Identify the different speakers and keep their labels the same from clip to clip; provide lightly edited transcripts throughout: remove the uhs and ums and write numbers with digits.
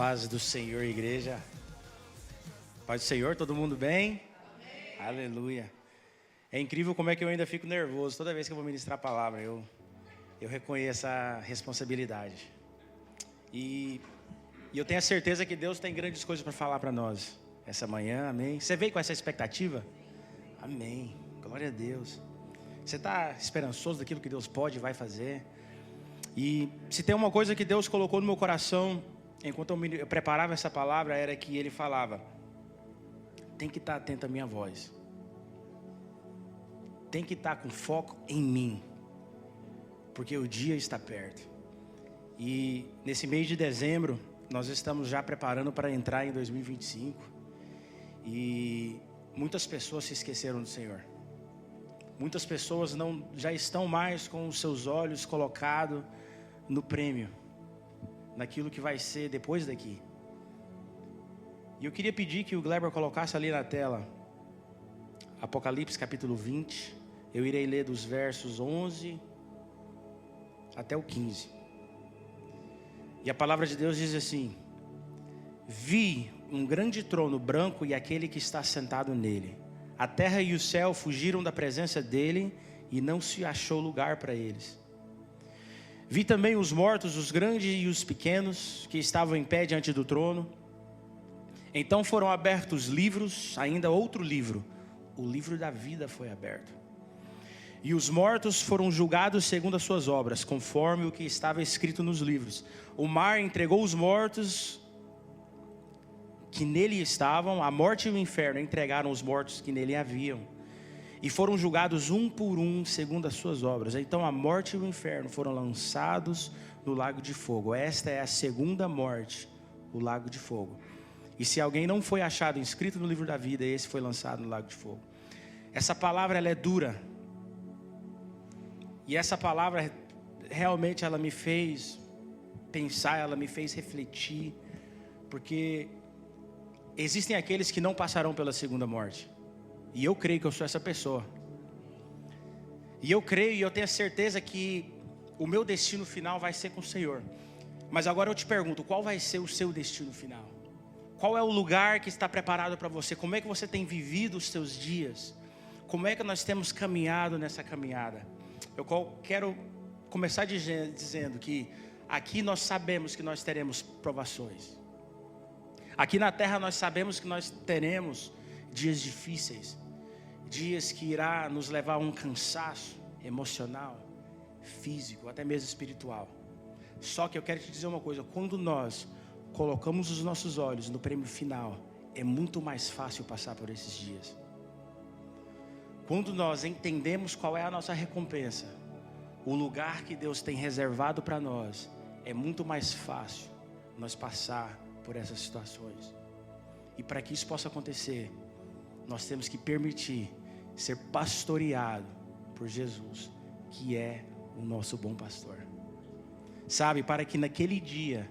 Speaker 1: paz do Senhor, igreja. Paz do Senhor, todo mundo bem? Amém. Aleluia. É incrível como é que eu ainda fico nervoso toda vez que eu vou ministrar a palavra. Eu reconheço a responsabilidade. E eu tenho a certeza que Deus tem grandes coisas para falar para nós essa manhã, amém? Você veio com essa expectativa? Amém. Glória a Deus. Você está esperançoso daquilo que Deus pode e vai fazer? E se tem uma coisa que Deus colocou no meu coração, enquanto eu preparava essa palavra, era que Ele falava: tem que estar atento à minha voz. Tem que estar com foco em mim. Porque o dia está perto. E nesse mês de dezembro, nós estamos já preparando para entrar em 2025. E muitas pessoas se esqueceram do Senhor. Muitas pessoas já estão mais com os seus olhos colocados no prêmio, naquilo que vai ser depois daqui. E eu queria pedir que o Gleber colocasse ali na tela Apocalipse capítulo 20. Eu irei ler dos versos 11 até o 15. E a palavra de Deus diz assim: vi um grande trono branco e aquele que está sentado nele. A terra e o céu fugiram da presença dele e não se achou lugar para eles. Vi também os mortos, os grandes e os pequenos, que estavam em pé diante do trono. Então foram abertos livros, ainda outro livro, o livro da vida foi aberto. E os mortos foram julgados segundo as suas obras, conforme o que estava escrito nos livros. O mar entregou os mortos que nele estavam, a morte e o inferno entregaram os mortos que nele haviam. E foram julgados um por um segundo as suas obras. Então a morte e o inferno foram lançados no lago de fogo. Esta é a segunda morte, o lago de fogo. E se alguém não foi achado inscrito no livro da vida, esse foi lançado no lago de fogo. Essa palavra, ela é dura. E essa palavra, realmente, ela me fez pensar, ela me fez refletir. Porque existem aqueles que não passarão pela segunda morte. E eu creio que eu sou essa pessoa. E eu creio e eu tenho a certeza que o meu destino final vai ser com o Senhor. Mas agora eu te pergunto, qual vai ser o seu destino final? Qual é o lugar que está preparado para você? Como é que você tem vivido os seus dias? Como é que nós temos caminhado nessa caminhada? Eu quero começar dizendo que aqui nós sabemos que nós teremos provações. Aqui na terra nós sabemos que nós teremos dias difíceis. Dias que irá nos levar a um cansaço emocional, físico, até mesmo espiritual. Só que eu quero te dizer uma coisa: quando nós colocamos os nossos olhos no prêmio final, é muito mais fácil passar por esses dias. Quando nós entendemos qual é a nossa recompensa, o lugar que Deus tem reservado para nós, é muito mais fácil nós passar por essas situações. E para que isso possa acontecer, nós temos que permitir ser pastoreado por Jesus, que é o nosso bom pastor. Sabe, para que naquele dia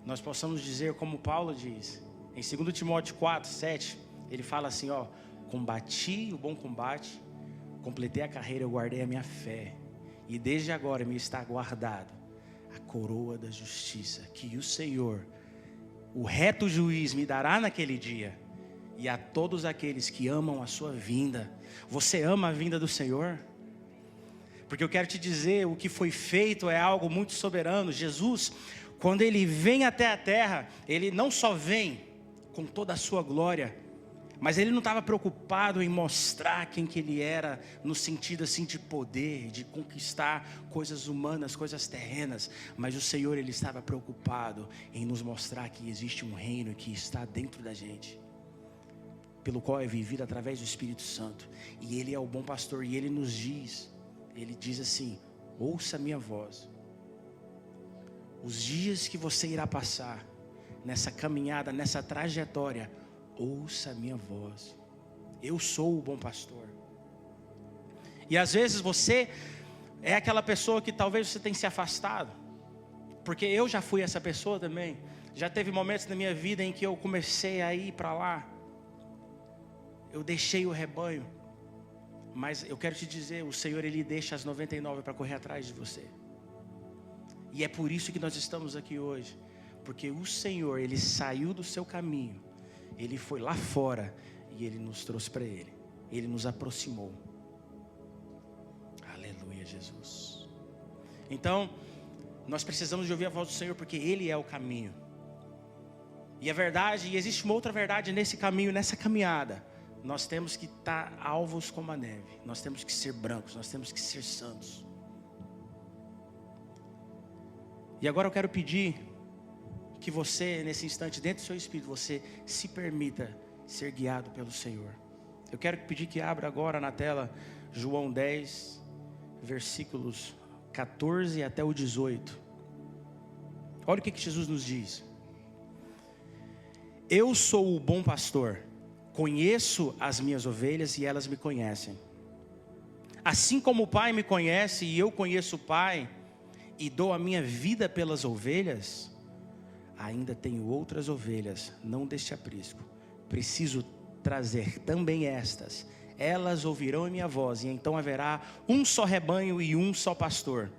Speaker 1: nós possamos dizer como Paulo diz, em 2 Timóteo 4, 7, ele fala assim, ó: combati o bom combate, completei a carreira, eu guardei a minha fé, e desde agora me está guardado a coroa da justiça, que o Senhor, o reto juiz, me dará naquele dia, e a todos aqueles que amam a sua vinda. Você ama a vinda do Senhor? Porque eu quero te dizer, o que foi feito é algo muito soberano. Jesus, quando Ele vem até a terra, Ele não só vem com toda a sua glória, mas Ele não estava preocupado em mostrar quem que Ele era, no sentido assim de poder, de conquistar coisas humanas, coisas terrenas. Mas o Senhor, Ele estava preocupado em nos mostrar que existe um reino que está dentro da gente, pelo qual é vivido através do Espírito Santo. E Ele é o bom pastor, e Ele nos diz, Ele diz assim: ouça a minha voz. Os dias que você irá passar nessa caminhada, nessa trajetória, ouça a minha voz. Eu sou o bom pastor. E às vezes você é aquela pessoa que talvez você tenha se afastado, porque eu já fui essa pessoa também. Já teve momentos na minha vida em que eu comecei a ir para lá, eu deixei o rebanho. Mas eu quero te dizer, o Senhor, Ele deixa as 99 para correr atrás de você. E é por isso que nós estamos aqui hoje, Porque o Senhor, Ele saiu do seu caminho, Ele foi lá fora e Ele nos trouxe para Ele. Ele nos aproximou. Aleluia, Jesus. Então, nós precisamos de ouvir a voz do Senhor, porque Ele é o caminho. E a verdade, e existe uma outra verdade nesse caminho, nessa caminhada. Nós temos que estar alvos como a neve. Nós temos que ser brancos, nós temos que ser santos. E agora eu quero pedir que você, nesse instante, dentro do seu espírito, você se permita ser guiado pelo Senhor. Eu quero pedir que abra agora na tela João 10, versículos 14 até o 18. Olha o que Jesus nos diz. Eu sou o bom pastor, conheço as minhas ovelhas e elas me conhecem. Assim como o Pai me conhece e eu conheço o Pai e dou a minha vida pelas ovelhas, ainda tenho outras ovelhas, não deste aprisco. Preciso trazer também estas. Elas ouvirão a minha voz e então haverá um só rebanho e um só pastor.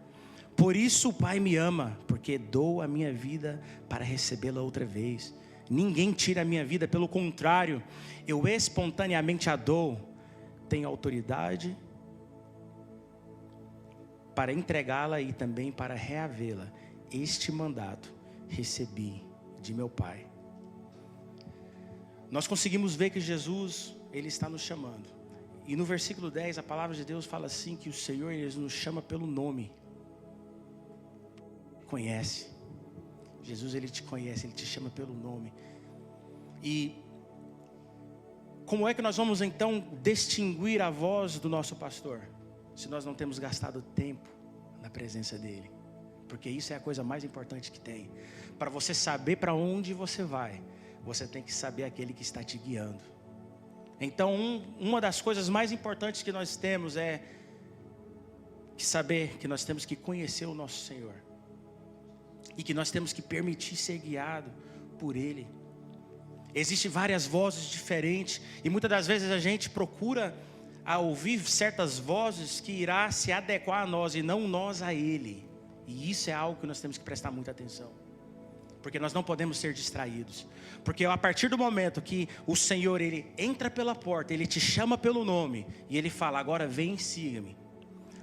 Speaker 1: Por isso o Pai me ama, porque dou a minha vida para recebê-la outra vez. Ninguém tira a minha vida, pelo contrário, eu espontaneamente a dou. Tenho autoridade para entregá-la e também para reavê-la. Este mandato recebi de meu Pai. Nós conseguimos ver que Jesus, Ele está nos chamando. E no versículo 10, a palavra de Deus fala assim, que o Senhor, Ele nos chama pelo nome. Conhece. Jesus, Ele te conhece, Ele te chama pelo nome. E como é que nós vamos então distinguir a voz do nosso pastor, se nós não temos gastado tempo na presença dEle? Porque isso é a coisa mais importante que tem. Para você saber para onde você vai, você tem que saber aquele que está te guiando. Então, uma das coisas mais importantes que nós temos é saber que nós temos que conhecer o nosso Senhor. E que nós temos que permitir ser guiado por Ele. Existem várias vozes diferentes. E muitas das vezes a gente procura a ouvir certas vozes que irá se adequar a nós e não nós a Ele. E isso é algo que nós temos que prestar muita atenção. Porque nós não podemos ser distraídos. Porque a partir do momento que o Senhor, Ele entra pela porta, Ele te chama pelo nome e Ele fala, agora vem e siga-me.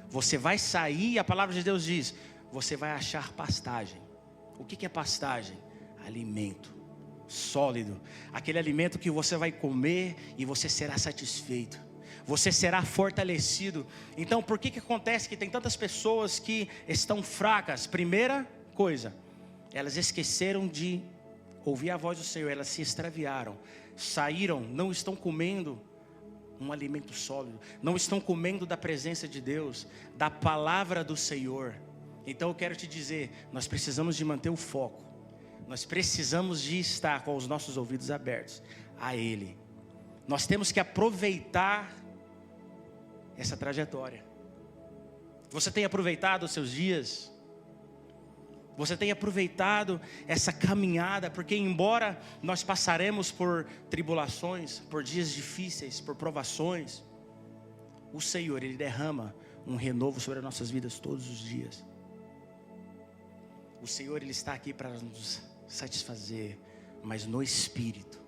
Speaker 1: Você vai sair e a palavra de Deus diz, você vai achar pastagem. O que é pastagem? Alimento sólido. Aquele alimento que você vai comer e você será satisfeito. Você será fortalecido. Então por que acontece que tem tantas pessoas que estão fracas? Primeira coisa, elas esqueceram de ouvir a voz do Senhor. Elas se extraviaram, saíram, não estão comendo um alimento sólido, não estão comendo da presença de Deus, da palavra do Senhor. Então eu quero te dizer, nós precisamos de manter o foco. Nós precisamos de estar com os nossos ouvidos abertos a Ele. Nós temos que aproveitar essa trajetória. Você tem aproveitado os seus dias? Você tem aproveitado essa caminhada? Porque embora nós passaremos por tribulações, por dias difíceis, por provações, o Senhor, Ele derrama um renovo sobre as nossas vidas todos os dias. O Senhor, Ele está aqui para nos satisfazer, mas no Espírito.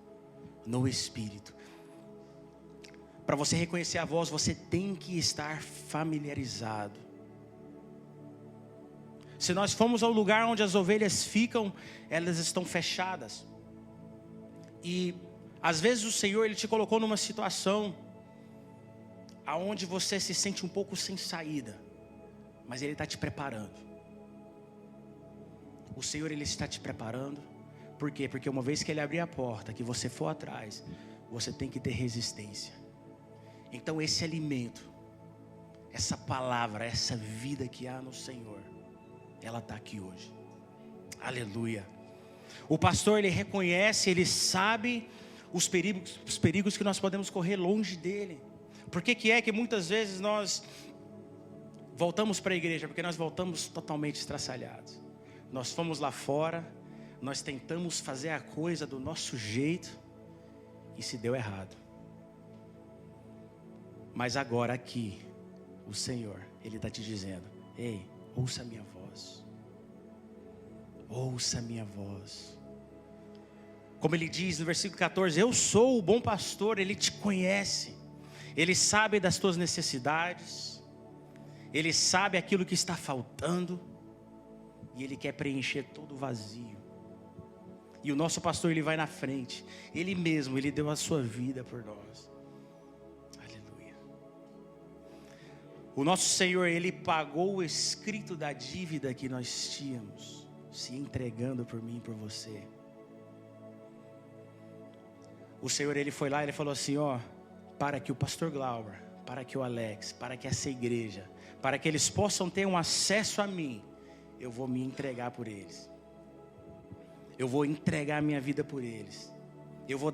Speaker 1: No Espírito. Para você reconhecer a voz, você tem que estar familiarizado. Se nós formos ao lugar onde as ovelhas ficam, elas estão fechadas. E às vezes o Senhor, Ele te colocou numa situação aonde você se sente um pouco sem saída, mas Ele está te preparando. O Senhor, Ele está te preparando. Por quê? Porque uma vez que Ele abrir a porta, que você for atrás, você tem que ter resistência. Então esse alimento, essa palavra, essa vida que há no Senhor, ela está aqui hoje. Aleluia. O pastor, ele reconhece, ele sabe os perigos que nós podemos correr longe dele. Por que é que muitas vezes nós voltamos para a igreja? Porque nós voltamos totalmente estraçalhados. Nós fomos lá fora, nós tentamos fazer a coisa do nosso jeito e se deu errado. Mas agora aqui, o Senhor, Ele está te dizendo, ei, ouça a minha voz. ouça a minha voz. Como ele diz no versículo 14, eu sou o bom pastor, ele te conhece, ele sabe das tuas necessidades, ele sabe aquilo que está faltando, e ele quer preencher todo o vazio. E o nosso pastor, ele vai na frente, ele mesmo, ele deu a sua vida por nós. Aleluia. O nosso Senhor, ele pagou o escrito da dívida que nós tínhamos, se entregando por mim e por você. O Senhor, ele foi lá e ele falou assim, ó, para que o pastor Glauber, para que o Alex, para que essa igreja, para que eles possam ter um acesso a mim, eu vou me entregar por eles. Eu vou entregar a minha vida por eles. Eu vou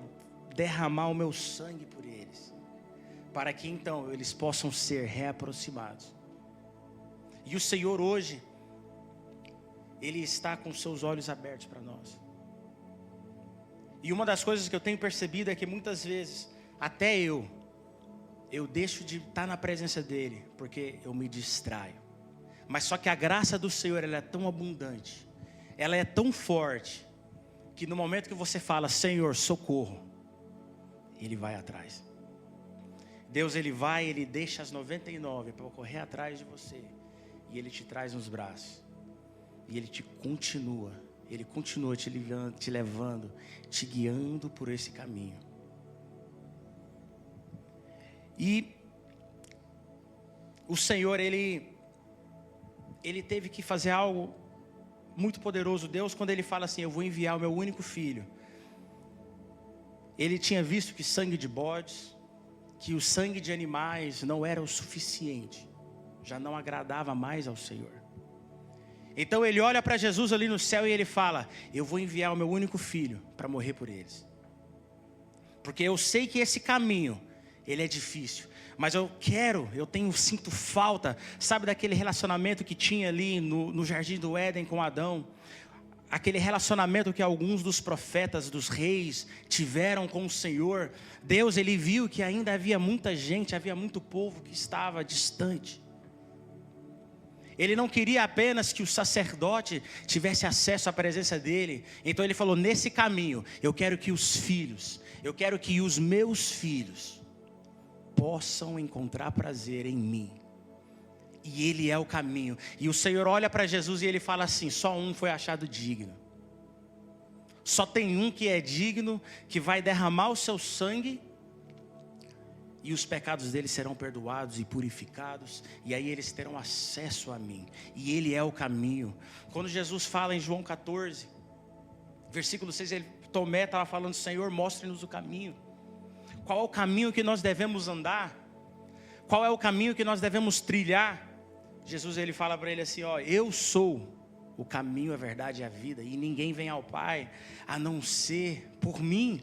Speaker 1: derramar o meu sangue por eles, para que então eles possam ser reaproximados. E o Senhor hoje, ele está com seus olhos abertos para nós. E uma das coisas que eu tenho percebido é que muitas vezes, até eu deixo de estar na presença dele, porque eu me distraio. Mas só que a graça do Senhor, ela é tão abundante, ela é tão forte, que no momento que você fala, Senhor, socorro, ele vai atrás. Deus, ele vai, ele deixa as 99 para correr atrás de você, e ele te traz nos braços, e ele continua te levando, te guiando por esse caminho. E o Senhor, ele teve que fazer algo muito poderoso. Deus, quando ele fala assim, eu vou enviar o meu único filho, ele tinha visto que sangue de bodes, que o sangue de animais não era o suficiente, já não agradava mais ao Senhor. Então ele olha para Jesus ali no céu e ele fala, eu vou enviar o meu único filho para morrer por eles, porque eu sei que esse caminho, ele é difícil, mas sinto falta, sabe, daquele relacionamento que tinha ali no jardim do Éden com Adão, aquele relacionamento que alguns dos profetas, dos reis tiveram com o Senhor. Deus, ele viu que ainda havia muita gente, havia muito povo que estava distante. Ele não queria apenas que o sacerdote tivesse acesso à presença dele. Então ele falou, nesse caminho, eu quero que os meus filhos possam encontrar prazer em mim. E ele é o caminho. E o Senhor olha para Jesus e ele fala assim, só um foi achado digno. Só tem um que é digno, que vai derramar o seu sangue, e os pecados deles serão perdoados e purificados, e aí eles terão acesso a mim, e ele é o caminho. Quando Jesus fala em João 14, versículo 6, Tomé estava falando, Senhor, mostre-nos o caminho. Qual é o caminho que nós devemos andar? Qual é o caminho que nós devemos trilhar? Jesus, ele fala para ele assim, ó, eu sou o caminho, a verdade e a vida, e ninguém vem ao Pai a não ser por mim.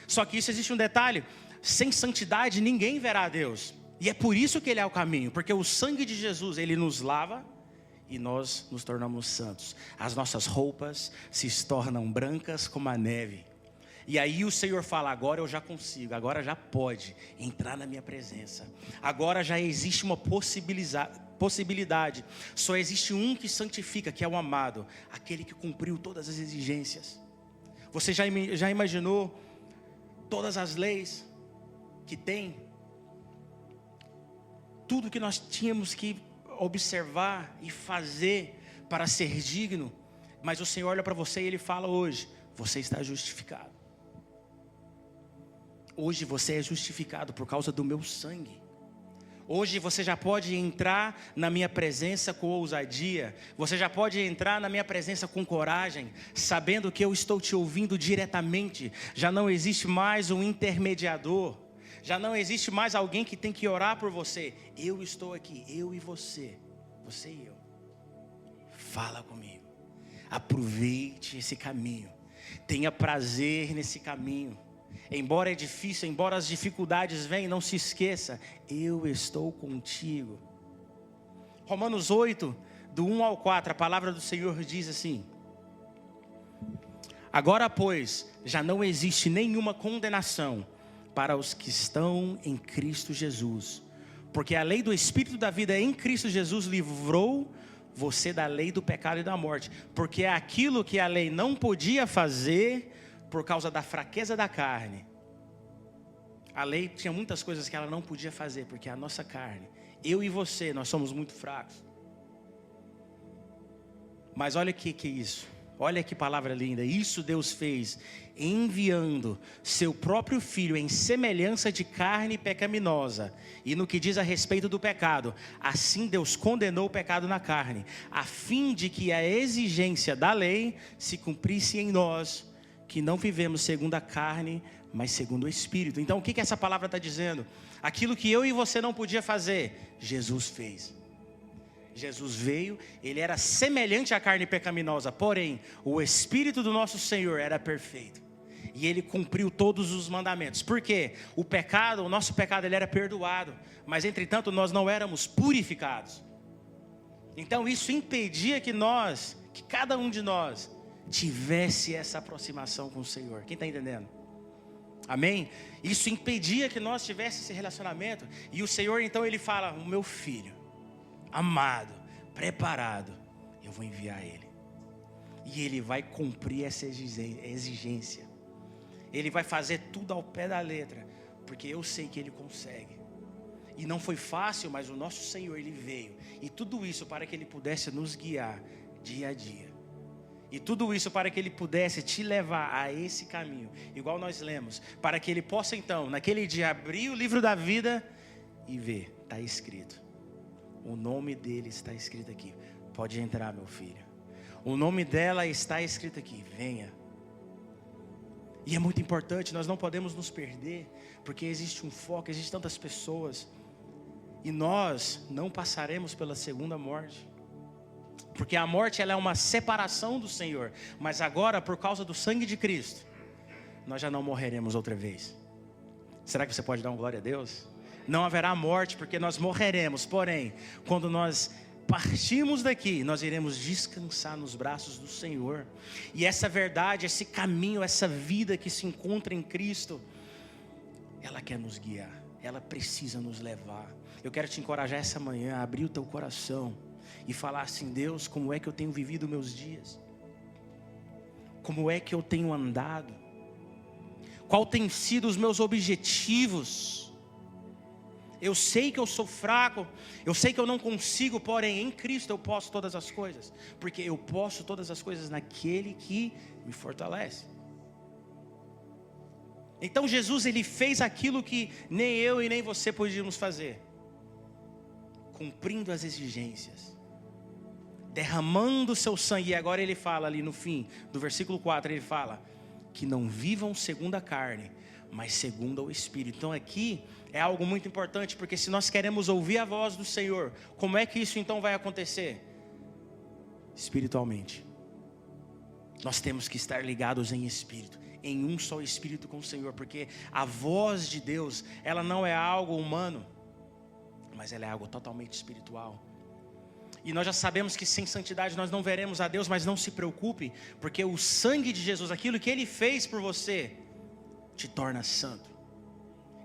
Speaker 1: Só que isso existe um detalhe, sem santidade ninguém verá a Deus. E é por isso que ele é o caminho, porque o sangue de Jesus, ele nos lava e nós nos tornamos santos. As nossas roupas se tornam brancas como a neve. E aí o Senhor fala, agora eu já consigo, agora já pode entrar na minha presença. Agora já existe uma possibilidade. Só existe um que santifica, que é o amado, aquele que cumpriu todas as exigências. Você já imaginou todas as leis que tem? Tudo que nós tínhamos que observar e fazer para ser digno. Mas o Senhor olha para você e ele fala hoje, você está justificado. Hoje você é justificado por causa do meu sangue. Hoje você já pode entrar na minha presença com ousadia. Você já pode entrar na minha presença com coragem, sabendo que eu estou te ouvindo diretamente. Já não existe mais um intermediador. Já não existe mais alguém que tem que orar por você. Eu estou aqui, eu e você. Você e eu. Fala comigo. Aproveite esse caminho. Tenha prazer nesse caminho. Embora é difícil, embora as dificuldades venham, não se esqueça, eu estou contigo. Romanos 8, do 1 ao 4, a palavra do Senhor diz assim: agora, pois, já não existe nenhuma condenação para os que estão em Cristo Jesus, porque a lei do Espírito da vida em Cristo Jesus livrou você da lei do pecado e da morte, porque é aquilo que a lei não podia fazer por causa da fraqueza da carne. A lei tinha muitas coisas que ela não podia fazer, porque a nossa carne, eu e você, nós somos muito fracos. Mas olha o que é isso, olha que palavra linda. Isso Deus fez, enviando seu próprio Filho em semelhança de carne pecaminosa. E no que diz a respeito do pecado, assim Deus condenou o pecado na carne, a fim de que a exigência da lei se cumprisse em nós, que não vivemos segundo a carne, mas segundo o Espírito. Então o que essa palavra está dizendo? Aquilo que eu e você não podia fazer, Jesus fez. Jesus veio, ele era semelhante à carne pecaminosa, porém o Espírito do nosso Senhor era perfeito, e ele cumpriu todos os mandamentos. Por quê? O nosso pecado ele era perdoado, mas entretanto nós não éramos purificados. Então isso impedia que cada um de nós tivesse essa aproximação com o Senhor. Quem está entendendo? Amém? Isso impedia que nós tivéssemos esse relacionamento. E o Senhor então ele fala: o meu filho amado, preparado, eu vou enviar ele, e ele vai cumprir essa exigência. Ele vai fazer tudo ao pé da letra, porque eu sei que ele consegue. E não foi fácil, mas o nosso Senhor, ele veio, e tudo isso para que ele pudesse nos guiar dia a dia, e tudo isso para que ele pudesse te levar a esse caminho, igual nós lemos, para que ele possa então, naquele dia, abrir o livro da vida e ver, está escrito, o nome dele está escrito aqui, pode entrar, meu filho. O nome dela está escrito aqui, venha. E é muito importante, nós não podemos nos perder, porque existe um foco, existem tantas pessoas, e nós não passaremos pela segunda morte, porque a morte ela é uma separação do Senhor, mas agora por causa do sangue de Cristo, nós já não morreremos outra vez. Será que você pode dar uma glória a Deus? Não haverá morte, porque nós morreremos, porém, quando nós partimos daqui, nós iremos descansar nos braços do Senhor. E essa verdade, esse caminho, essa vida que se encontra em Cristo, ela quer nos guiar, ela precisa nos levar. Eu quero te encorajar essa manhã a abrir o teu coração e falar assim: Deus, como é que eu tenho vivido meus dias? Como é que eu tenho andado? Qual tem sido os meus objetivos? Eu sei que eu sou fraco, eu sei que eu não consigo, porém em Cristo eu posso todas as coisas, porque eu posso todas as coisas naquele que me fortalece. Então Jesus ele fez aquilo que nem eu e nem você podíamos fazer, cumprindo as exigências, derramando o seu sangue. E agora ele fala ali no fim do versículo 4, ele fala que não vivam segundo a carne, mas segundo o Espírito. Então aqui é algo muito importante, porque se nós queremos ouvir a voz do Senhor, como é que isso então vai acontecer? Espiritualmente. Nós temos que estar ligados em espírito, em um só espírito com o Senhor, porque a voz de Deus, ela não é algo humano, mas ela é algo totalmente espiritual. E nós já sabemos que sem santidade nós não veremos a Deus, mas não se preocupe, porque o sangue de Jesus, aquilo que Ele fez por você, te torna santo.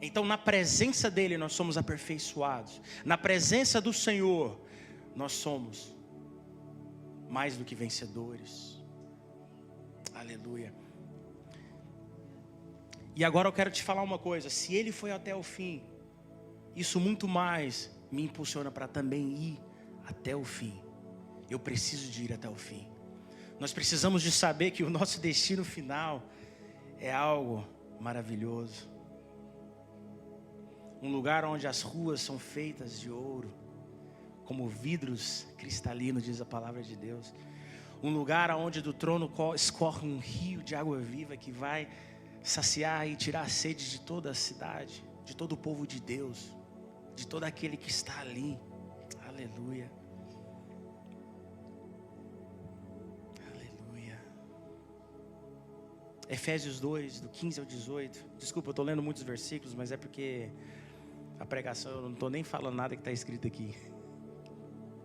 Speaker 1: Então na presença dEle nós somos aperfeiçoados, na presença do Senhor nós somos mais do que vencedores. Aleluia. E agora eu quero te falar uma coisa: se Ele foi até o fim, isso muito mais me impulsiona para também ir até o fim. Eu preciso de ir até o fim. Nós precisamos de saber que o nosso destino final é algo maravilhoso. Um lugar onde as ruas são feitas de ouro, como vidros cristalinos, diz a palavra de Deus. Um lugar onde do trono escorre um rio de água viva que vai saciar e tirar a sede de toda a cidade, de todo o povo de Deus, de todo aquele que está ali. Aleluia. Aleluia. Efésios 2, do 15 ao 18. Desculpa, eu estou lendo muitos versículos, mas é porque a pregação eu não estou nem falando nada que está escrito aqui.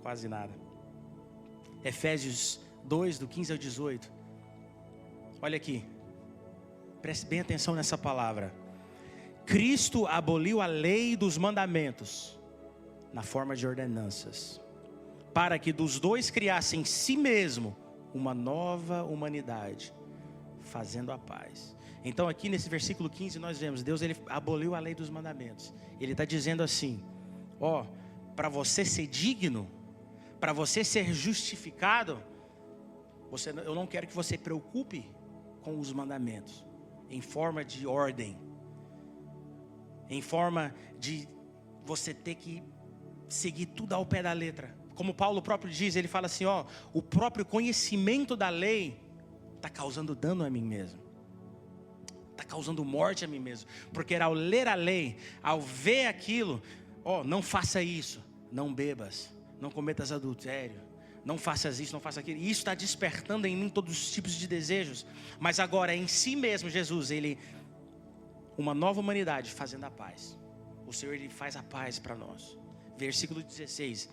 Speaker 1: Quase nada. Efésios 2, do 15 ao 18. Olha aqui. Preste bem atenção nessa palavra. Cristo aboliu a lei dos mandamentos na forma de ordenanças, para que dos dois criasse em si mesmo uma nova humanidade, fazendo a paz. Então aqui nesse versículo 15 nós vemos, Deus ele aboliu a lei dos mandamentos. Ele está dizendo assim, ó, para você ser digno, para você ser justificado, eu não quero que você preocupe com os mandamentos, em forma de ordem, em forma de você ter que seguir tudo ao pé da letra. Como Paulo próprio diz, ele fala assim, ó, o próprio conhecimento da lei está causando dano a mim mesmo, está causando morte a mim mesmo, porque ao ler a lei, ao ver aquilo, ó, não faça isso, não bebas, não cometas adultério, não faças isso, não faça aquilo. E isso está despertando em mim todos os tipos de desejos. Mas agora em si mesmo, Jesus, ele, uma nova humanidade fazendo a paz. O Senhor, ele faz a paz para nós. Versículo 16.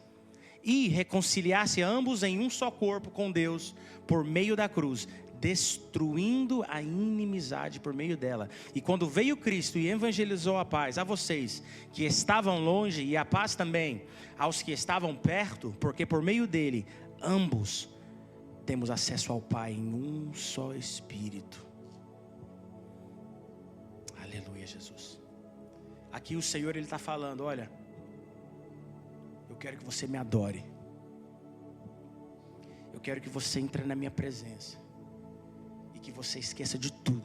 Speaker 1: E reconciliasse ambos em um só corpo com Deus, por meio da cruz, destruindo a inimizade por meio dela. E quando veio Cristo e evangelizou a paz a vocês que estavam longe, e a paz também aos que estavam perto, porque por meio dele, ambos temos acesso ao Pai em um só Espírito. Aleluia, Jesus. Aqui o Senhor, ele está falando, olha, eu quero que você me adore. Eu quero que você entre na minha presença. E que você esqueça de tudo.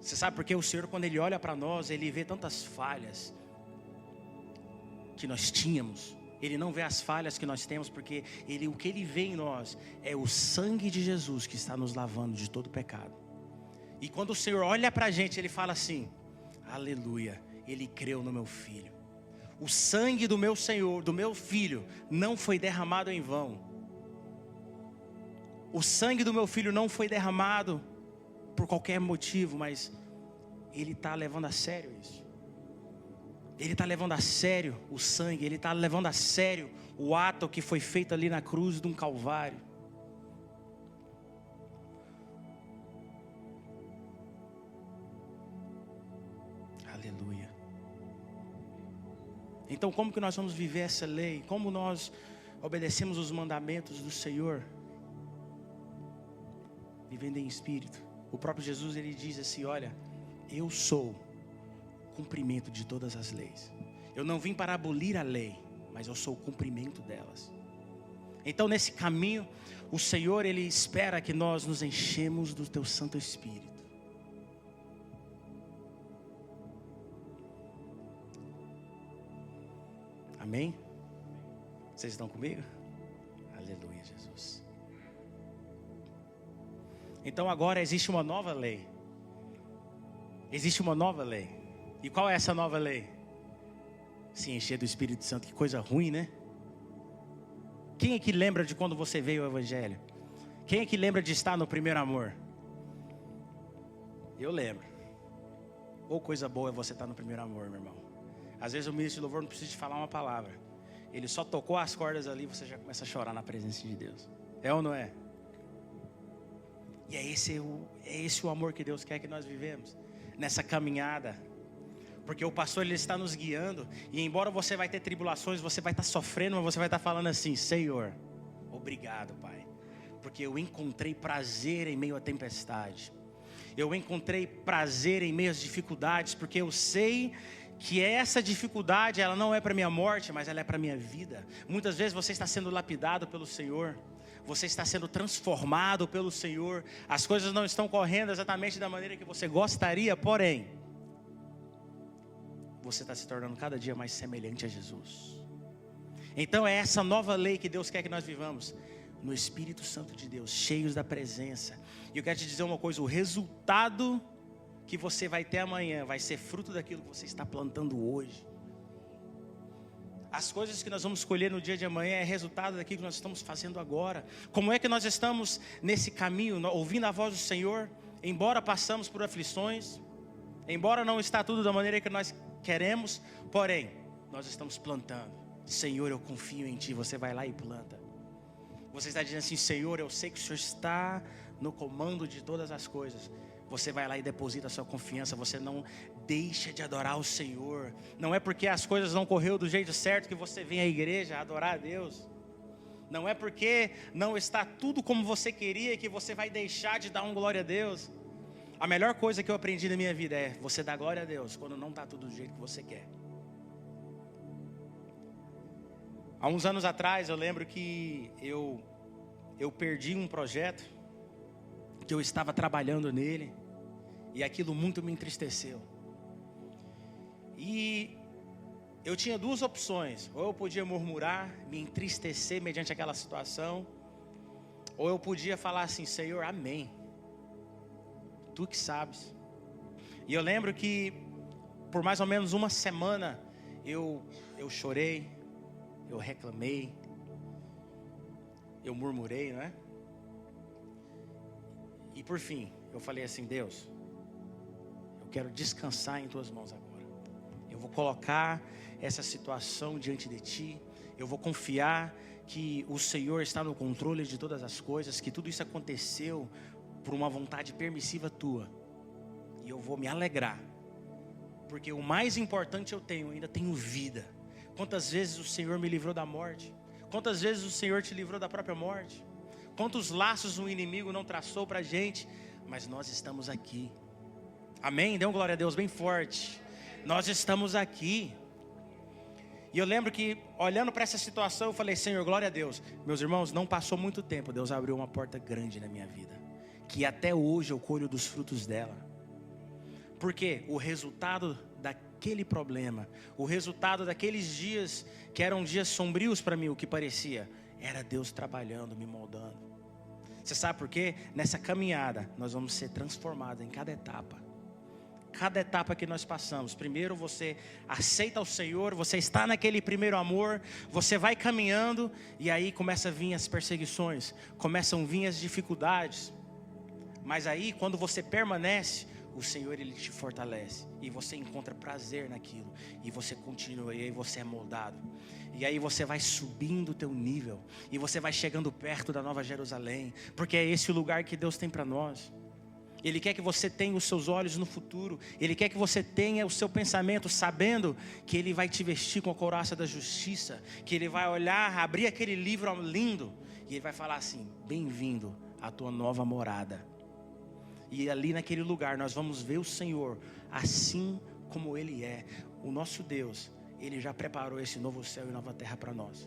Speaker 1: Você sabe por que o Senhor, quando ele olha para nós, ele vê tantas falhas que nós tínhamos. Ele não vê as falhas que nós temos, porque o que ele vê em nós é o sangue de Jesus que está nos lavando de todo pecado. E quando o Senhor olha para a gente, ele fala assim, aleluia, ele creu no meu filho. O sangue do meu Senhor, do meu filho, não foi derramado em vão. O sangue do meu filho não foi derramado por qualquer motivo, mas ele está levando a sério isso. Ele está levando a sério o sangue, ele está levando a sério o ato que foi feito ali na cruz de um Calvário. Aleluia. Então como que nós vamos viver essa lei? Como nós obedecemos os mandamentos do Senhor? Vivendo em espírito. O próprio Jesus, ele diz assim, olha, eu sou o cumprimento de todas as leis. Eu não vim para abolir a lei, mas eu sou o cumprimento delas. Então nesse caminho, o Senhor, ele espera que nós nos enchemos do teu Santo Espírito. Amém? Vocês estão comigo? Aleluia, Jesus. Então agora existe uma nova lei. Existe uma nova lei. E qual é essa nova lei? Se encher do Espírito Santo. Que coisa ruim, né? Quem é que lembra de quando você veio ao Evangelho? Quem é que lembra de estar no primeiro amor? Eu lembro. Ou coisa boa é você estar no primeiro amor, meu irmão. Às vezes o ministro de louvor não precisa te falar uma palavra. Ele só tocou as cordas ali e você já começa a chorar na presença de Deus. É ou não é? E é esse o amor que Deus quer que nós vivemos. Nessa caminhada. Porque o pastor, ele está nos guiando. E embora você vai ter tribulações, você vai estar sofrendo, mas você vai estar falando assim, Senhor, obrigado, Pai. Porque eu encontrei prazer em meio à tempestade. Eu encontrei prazer em meio às dificuldades. Porque eu sei que essa dificuldade, ela não é para minha morte, mas ela é para minha vida. Muitas vezes você está sendo lapidado pelo Senhor. Você está sendo transformado pelo Senhor. As coisas não estão correndo exatamente da maneira que você gostaria, porém, você está se tornando cada dia mais semelhante a Jesus. Então é essa nova lei que Deus quer que nós vivamos, no Espírito Santo de Deus, cheios da presença. E eu quero te dizer uma coisa, o resultado que você vai ter amanhã vai ser fruto daquilo que você está plantando hoje. As coisas que nós vamos colher no dia de amanhã é resultado daquilo que nós estamos fazendo agora. Como é que nós estamos nesse caminho, ouvindo a voz do Senhor, embora passamos por aflições, embora não está tudo da maneira que nós queremos, porém, nós estamos plantando. Senhor, eu confio em Ti. Você vai lá e planta. Você está dizendo assim, Senhor, eu sei que o Senhor está no comando de todas as coisas. você vai lá e deposita a sua confiança, você não deixa de adorar o Senhor. Não é porque as coisas não correram do jeito certo que você vem à igreja adorar a Deus. Não é porque não está tudo como você queria que você vai deixar de dar um glória a Deus. A melhor coisa que eu aprendi na minha vida é você dar glória a Deus quando não está tudo do jeito que você quer. Há uns anos atrás eu lembro que eu perdi um projeto, que eu estava trabalhando nele, e aquilo muito me entristeceu. E eu tinha duas opções: ou eu podia murmurar, me entristecer mediante aquela situação, ou eu podia falar assim: Senhor, amém, Tu que sabes. E eu lembro que por mais ou menos uma semana eu chorei, eu reclamei, eu murmurei, não é? E por fim, eu falei assim: Deus, eu quero descansar em Tuas mãos agora. Eu vou colocar essa situação diante de Ti. Eu vou confiar que o Senhor está no controle de todas as coisas, que tudo isso aconteceu por uma vontade permissiva Tua. E eu vou me alegrar, porque o mais importante eu ainda tenho vida. Quantas vezes o Senhor me livrou da morte? Quantas vezes o Senhor te livrou da própria morte? Quantos laços o inimigo não traçou para a gente? Mas nós estamos aqui. Amém? Dê um glória a Deus bem forte. Nós estamos aqui. E eu lembro que, olhando para essa situação, eu falei: Senhor, glória a Deus. Meus irmãos, não passou muito tempo, Deus abriu uma porta grande na minha vida, que até hoje eu colho dos frutos dela. Porque o resultado daquele problema, o resultado daqueles dias que eram dias sombrios para mim, o que parecia, era Deus trabalhando, me moldando. Você sabe por quê? Nessa caminhada nós vamos ser transformados em cada etapa. Cada etapa que nós passamos, primeiro você aceita o Senhor, você está naquele primeiro amor, você vai caminhando, e aí começam a vir as perseguições, começam a vir as dificuldades. Mas aí quando você permanece, o Senhor Ele te fortalece, e você encontra prazer naquilo, e você continua, e aí você é moldado. E aí você vai subindo o teu nível, e você vai chegando perto da Nova Jerusalém, porque é esse o lugar que Deus tem para nós. Ele quer que você tenha os seus olhos no futuro. Ele quer que você tenha o seu pensamento sabendo que Ele vai te vestir com a couraça da justiça, que Ele vai olhar, abrir aquele livro lindo, e Ele vai falar assim: bem-vindo à tua nova morada. E ali naquele lugar nós vamos ver o Senhor assim como Ele é. O nosso Deus, Ele já preparou esse novo céu e nova terra para nós.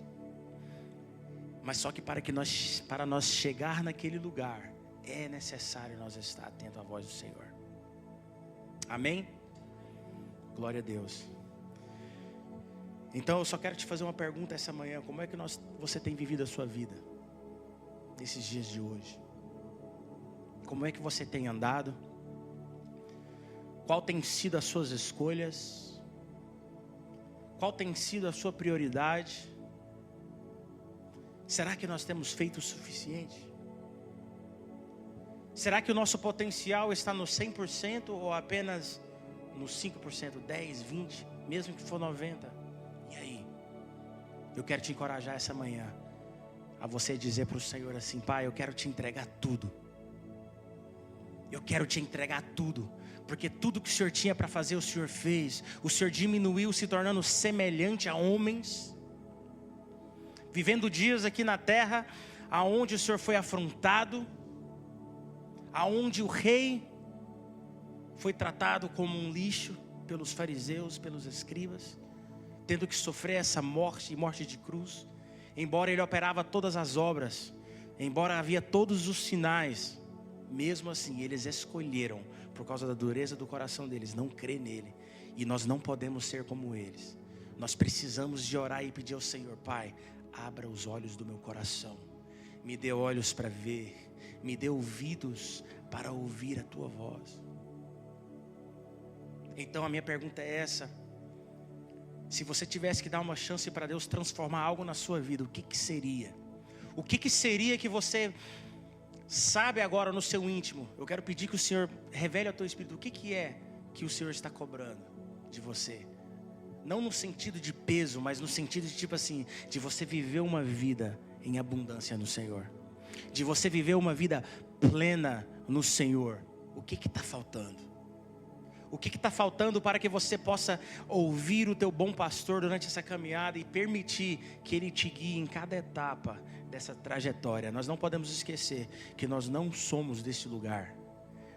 Speaker 1: Mas só que para nós chegar naquele lugar, é necessário nós estar atento à voz do Senhor. Amém? Glória a Deus. Então eu só quero te fazer uma pergunta essa manhã: como é que você tem vivido a sua vida nesses dias de hoje? Como é que você tem andado? Qual tem sido as suas escolhas? Qual tem sido a sua prioridade? Será que nós temos feito o suficiente? Será que o nosso potencial está no 100% ou apenas no 5%, 10%, 20%, mesmo que for 90%? E aí? Eu quero te encorajar essa manhã a você dizer para o Senhor assim: Pai, eu quero te entregar tudo. Eu quero te entregar tudo, porque tudo que o Senhor tinha para fazer, o Senhor fez. O Senhor diminuiu, se tornando semelhante a homens, vivendo dias aqui na terra, aonde o Senhor foi afrontado, aonde o rei foi tratado como um lixo pelos fariseus, pelos escribas, tendo que sofrer essa morte, morte de cruz. Embora ele operava todas as obras, embora havia todos os sinais, mesmo assim eles escolheram, por causa da dureza do coração deles, não crer nele. E nós não podemos ser como eles. Nós precisamos de orar e pedir ao Senhor: Pai, abra os olhos do meu coração, me dê olhos para ver, me dê ouvidos para ouvir a tua voz. Então a minha pergunta é essa: se você tivesse que dar uma chance para Deus transformar algo na sua vida, o que seria? O que seria que você sabe agora no seu íntimo? Eu quero pedir que o Senhor revele ao teu espírito o que é que o Senhor está cobrando de você. Não no sentido de peso, mas no sentido de tipo assim, de você viver uma vida em abundância no Senhor, de você viver uma vida plena no Senhor. O que está faltando? O que está faltando para que você possa ouvir o teu bom pastor durante essa caminhada e permitir que ele te guie em cada etapa dessa trajetória? Nós não podemos esquecer que nós não somos desse lugar.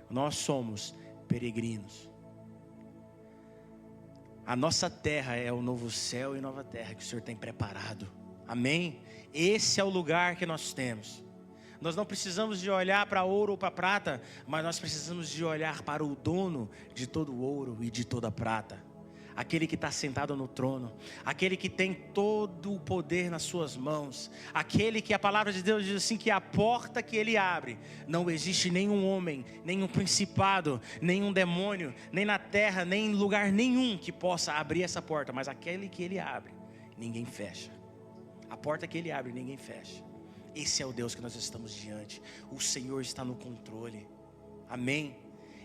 Speaker 1: Nós somos peregrinos. A nossa terra é o novo céu e nova terra que o Senhor tem preparado. Amém? Esse é o lugar que nós temos. Nós não precisamos de olhar para ouro ou para prata, mas nós precisamos de olhar para o dono de todo o ouro e de toda a prata. Aquele que está sentado no trono, aquele que tem todo o poder nas suas mãos, aquele que a palavra de Deus diz assim, que a porta que ele abre, não existe nenhum homem, nenhum principado, nenhum demônio, nem na terra, nem em lugar nenhum que possa abrir essa porta, mas aquele que ele abre, ninguém fecha. A porta que ele abre, ninguém fecha. Esse é o Deus que nós estamos diante. O Senhor está no controle. Amém?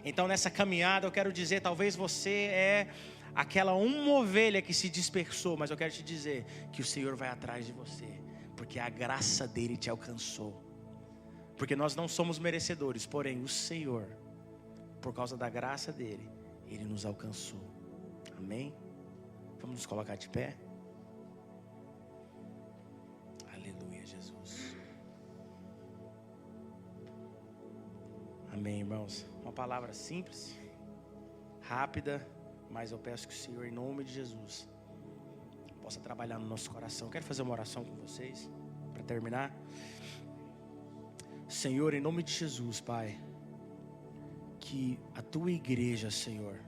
Speaker 1: Então nessa caminhada eu quero dizer, talvez você é aquela uma ovelha que se dispersou, mas eu quero te dizer que o Senhor vai atrás de você, porque a graça dele te alcançou. Porque nós não somos merecedores, porém o Senhor, por causa da graça dele, ele nos alcançou. Amém? Vamos nos colocar de pé. Aleluia, Jesus. Amém, irmãos. Uma palavra simples, rápida, mas eu peço que o Senhor, em nome de Jesus, possa trabalhar no nosso coração. Quero fazer uma oração com vocês, para terminar. Senhor, em nome de Jesus, Pai, que a Tua igreja, Senhor,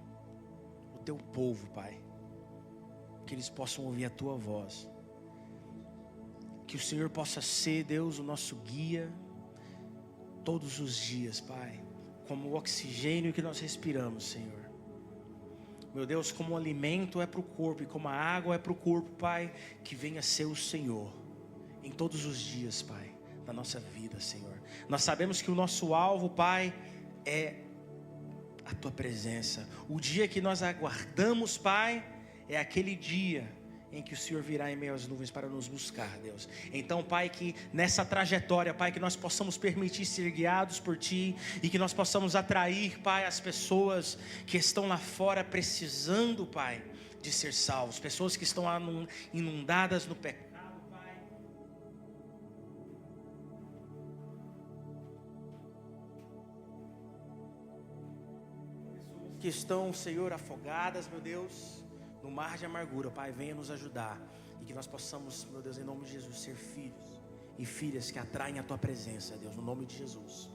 Speaker 1: o Teu povo, Pai, que eles possam ouvir a Tua voz. Que o Senhor possa ser, Deus, o nosso guia, todos os dias, Pai, como o oxigênio que nós respiramos, Senhor. Meu Deus, como o alimento é para o corpo e como a água é para o corpo, Pai, que venha ser o Senhor em todos os dias, Pai, da nossa vida, Senhor. Nós sabemos que o nosso alvo, Pai, é a Tua presença. O dia que nós aguardamos, Pai, é aquele dia em que o Senhor virá em meio às nuvens para nos buscar, Deus. Então, Pai, que nessa trajetória, Pai, que nós possamos permitir ser guiados por Ti e que nós possamos atrair, Pai, as pessoas que estão lá fora precisando, Pai, de ser salvos, pessoas que estão inundadas no pecado, Pai. Pessoas que estão, Senhor, afogadas, meu Deus, no mar de amargura. Pai, venha nos ajudar e que nós possamos, meu Deus, em nome de Jesus, ser filhos e filhas que atraem a Tua presença, Deus, no nome de Jesus.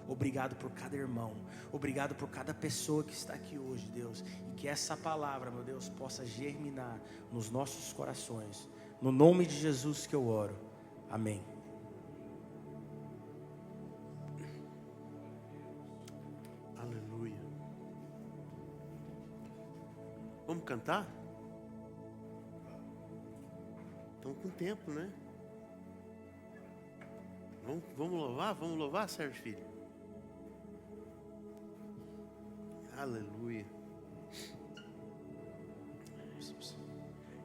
Speaker 1: Obrigado por cada irmão, obrigado por cada pessoa que está aqui hoje, Deus, e que essa palavra, meu Deus, possa germinar nos nossos corações, no nome de Jesus que eu oro, amém.
Speaker 2: Aleluia. Vamos cantar? Estamos com tempo, né? Vamos louvar? Vamos louvar, Sérgio Filho? Aleluia.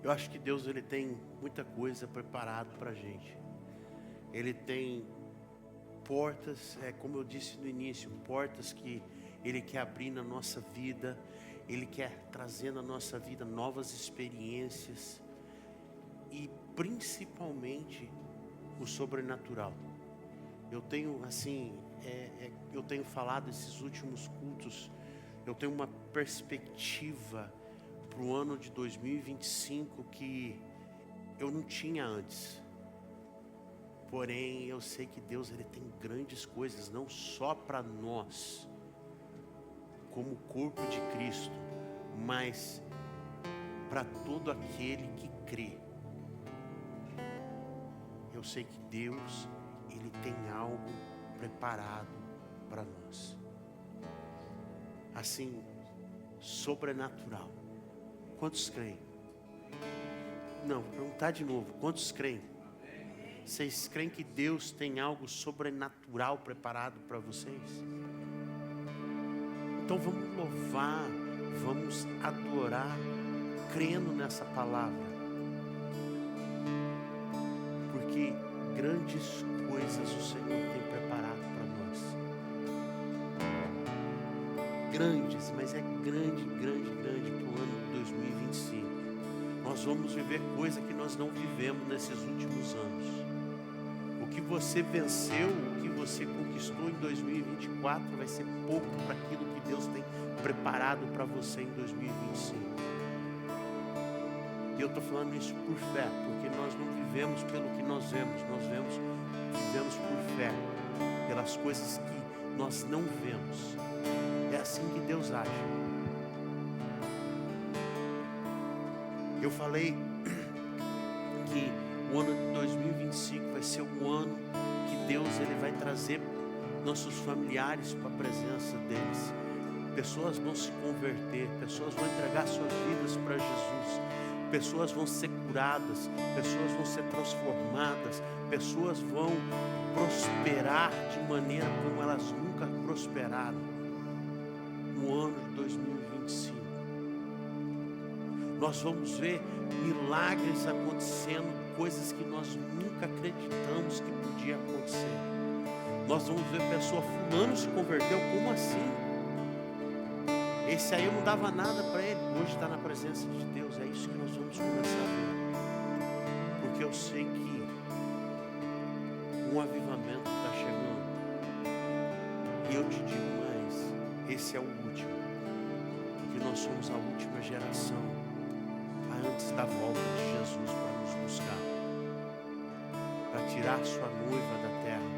Speaker 2: Eu acho que Deus, Ele tem muita coisa preparado para a gente. Ele tem portas, como eu disse no início, portas que Ele quer abrir na nossa vida. Ele quer trazer na nossa vida novas experiências e principalmente o sobrenatural. Eu tenho eu tenho falado esses últimos cultos, eu tenho uma perspectiva para o ano de 2025 que eu não tinha antes. Porém, eu sei que Deus, Ele tem grandes coisas, não só para nós, como corpo de Cristo, mas para todo aquele que crê. Eu sei que Deus, Ele tem algo preparado para nós. Assim, sobrenatural. Quantos creem? Não, vou perguntar de novo. Quantos creem? Vocês creem que Deus tem algo sobrenatural preparado para vocês? Então vamos louvar, vamos adorar, crendo nessa palavra. Porque grandes coisas o Senhor tem preparado para nós. grandes, mas é grande para o ano de 2025. Nós vamos viver coisa que nós não vivemos nesses últimos anos. O que você venceu, o que você conquistou em 2024 vai ser pouco para aquilo que Deus tem preparado para você em 2025. E eu estou falando isso por fé, porque nós não vivemos pelo que nós vemos, vivemos por fé, pelas coisas que nós não vemos. É assim que Deus age. Eu falei que o ano de 2025 vai ser um ano que Deus ele vai trazer nossos familiares para a presença deles. Pessoas vão se converter, pessoas vão entregar suas vidas para Jesus, pessoas vão ser curadas, pessoas vão ser transformadas, pessoas vão prosperar de maneira como elas nunca prosperaram no ano de 2025. Nós vamos ver milagres acontecendo, coisas que nós nunca acreditamos que podia acontecer. Nós vamos ver pessoa, fulano se converteu, como assim? Esse aí eu não dava nada para ele, hoje está na presença de Deus. É isso que nós vamos começar a ver, porque eu sei que um avivamento está chegando, e eu te digo mais, esse é o último, porque nós somos a última geração antes da volta de Jesus para nos buscar, para tirar sua noiva da terra.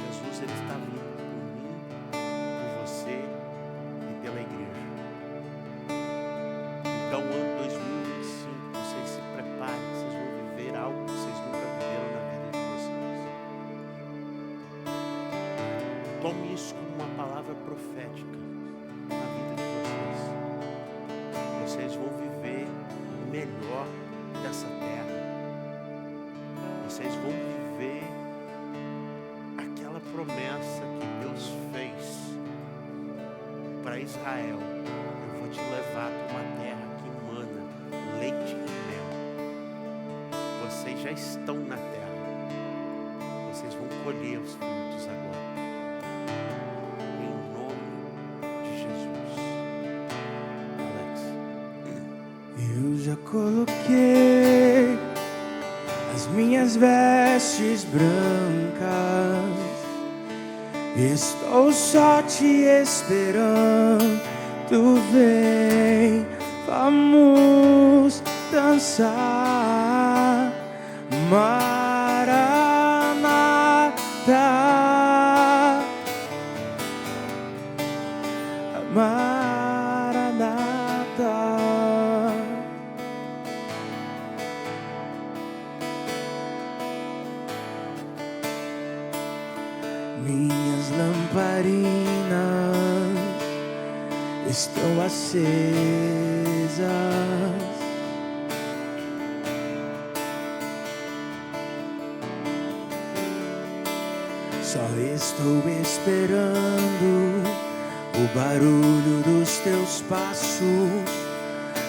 Speaker 2: Jesus ele está vindo por mim, por você e pela igreja. Então, o ano 2025, vocês se preparem, vocês vão viver algo que vocês nunca viveram na vida de vocês. Tome isso como uma palavra profética na vida de vocês. Vocês vão viver o melhor dessa terra. Vocês vão viver aquela promessa que Deus fez para Israel. Eu vou te levar para uma terra que emana leite e mel. Vocês já estão na terra. Vocês vão colher os frutos agora. Em nome de Jesus.
Speaker 1: Eu já coloquei as minhas vestes brancas, estou só te esperando. Vem, vamos dançar. Maranata, Maranata. Minhas lamparinas estão acesas. Só estou esperando o barulho dos teus passos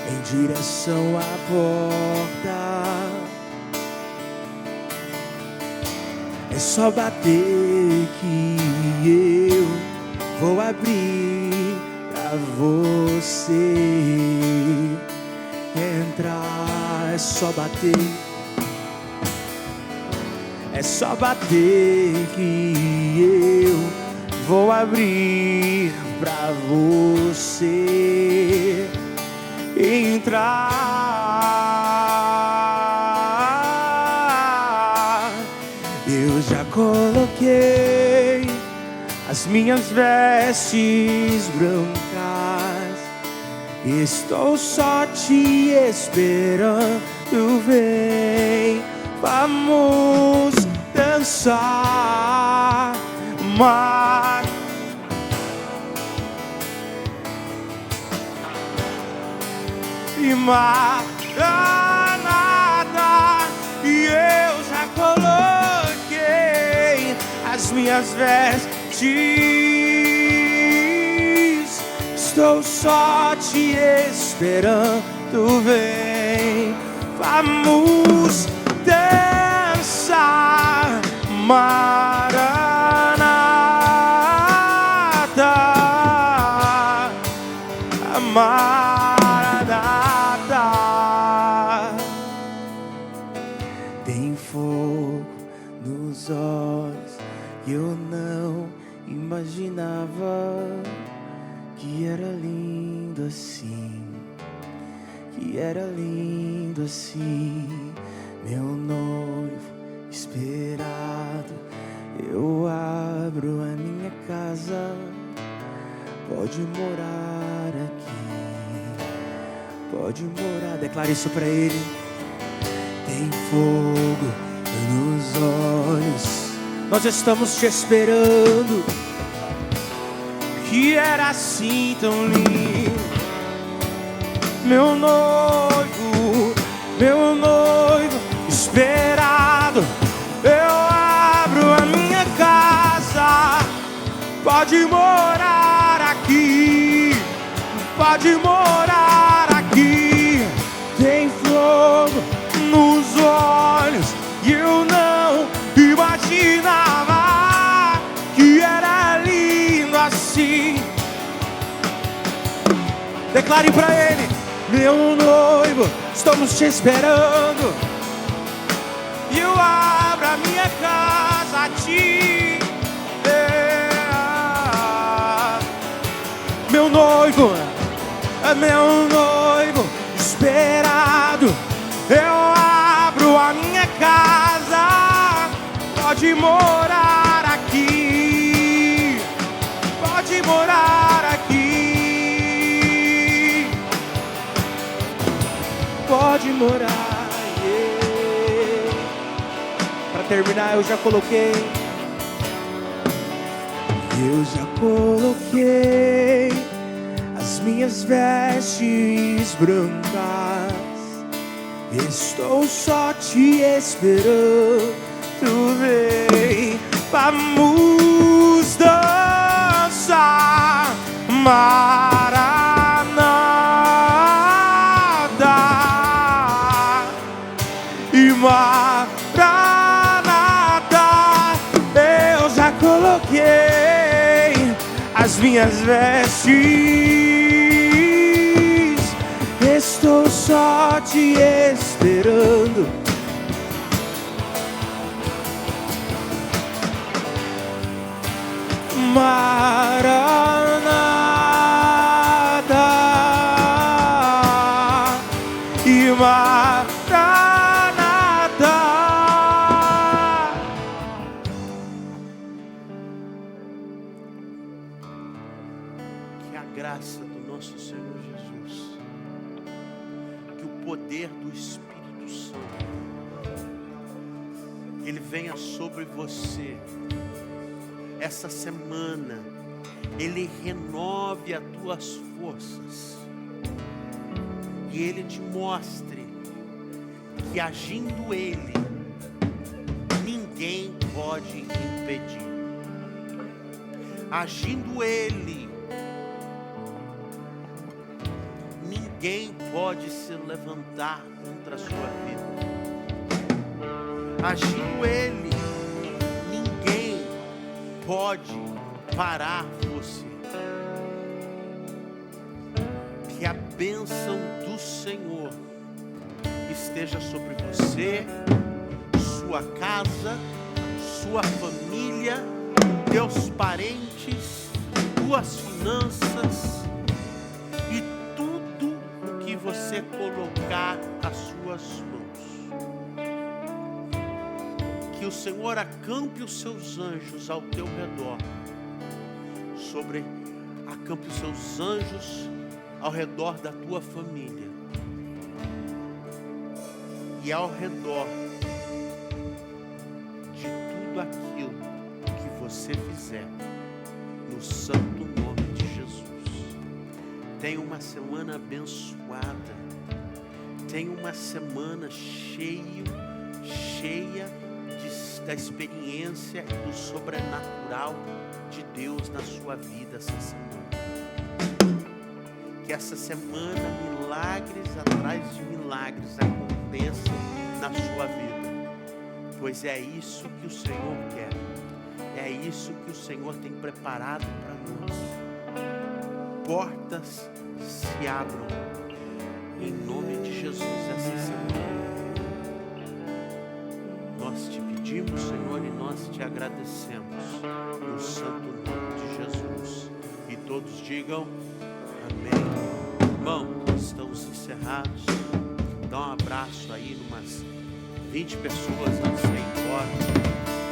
Speaker 1: em direção à porta. É só bater que eu vou abrir pra você entrar. É só bater. É só bater que eu vou abrir pra você entrar. Eu já coloquei as minhas vestes brancas, estou só te esperando. Vem, vamos dançar. E Maranata, e eu já coloquei as minhas vestes, estou só te esperando. Vem, vamos dançar. Maranata. Maranata. Tem fogo nos olhos e eu não imaginava que era lindo assim, que era lindo assim. Meu noivo esperado, eu abro a minha casa, pode morar aqui, pode morar. Declare isso pra ele. Tem fogo nos olhos, nós estamos te esperando, que era assim tão lindo. Meu noivo esperado, eu abro a minha casa, pode morar aqui, pode morar aqui. Tem fogo nos olhos e eu não imaginava que era lindo assim. Declare pra ele: meu noivo, estamos te esperando, e eu abro a minha casa a ti. Meu noivo esperado, eu abro a minha casa, pode morar aqui, pode morar aqui, pode morar. Para terminar, eu já coloquei as minhas vestes brancas, estou só te esperando, vem, vamos dançar, Maranata, e Maranata, eu já coloquei as minhas vestes, estou só te esperando. Maranata, e Maranata.
Speaker 2: Que a graça do nosso Senhor Jesus, que o poder do Espírito Santo, ele venha sobre você essa semana, ele renove as tuas forças e ele te mostre que agindo ele, ninguém pode impedir. Agindo ele, ninguém pode se levantar contra a sua vida. Agindo ele, ninguém pode parar você. Que a bênção do Senhor esteja sobre você, sua casa, sua família, teus parentes, tuas finanças e tudo o que você colocar as suas mãos. Que o Senhor acampe os seus anjos ao teu redor, acampe os seus anjos ao redor da tua família e ao redor de tudo aquilo que você fizer, no santo nome de Jesus. Tenha uma semana abençoada, tenha uma semana cheia da experiência e do sobrenatural de Deus na sua vida essa semana. Que essa semana milagres atrás de milagres aconteçam na sua vida, pois é isso que o Senhor quer, é isso que o Senhor tem preparado para nós. Portas se abram em nome de Jesus essa semana. Nós te pedimos, Senhor, e nós te agradecemos no santo nome de Jesus. E todos digam amém. Irmão, estamos encerrados. Dá um abraço aí, umas 20 pessoas antes de ir embora.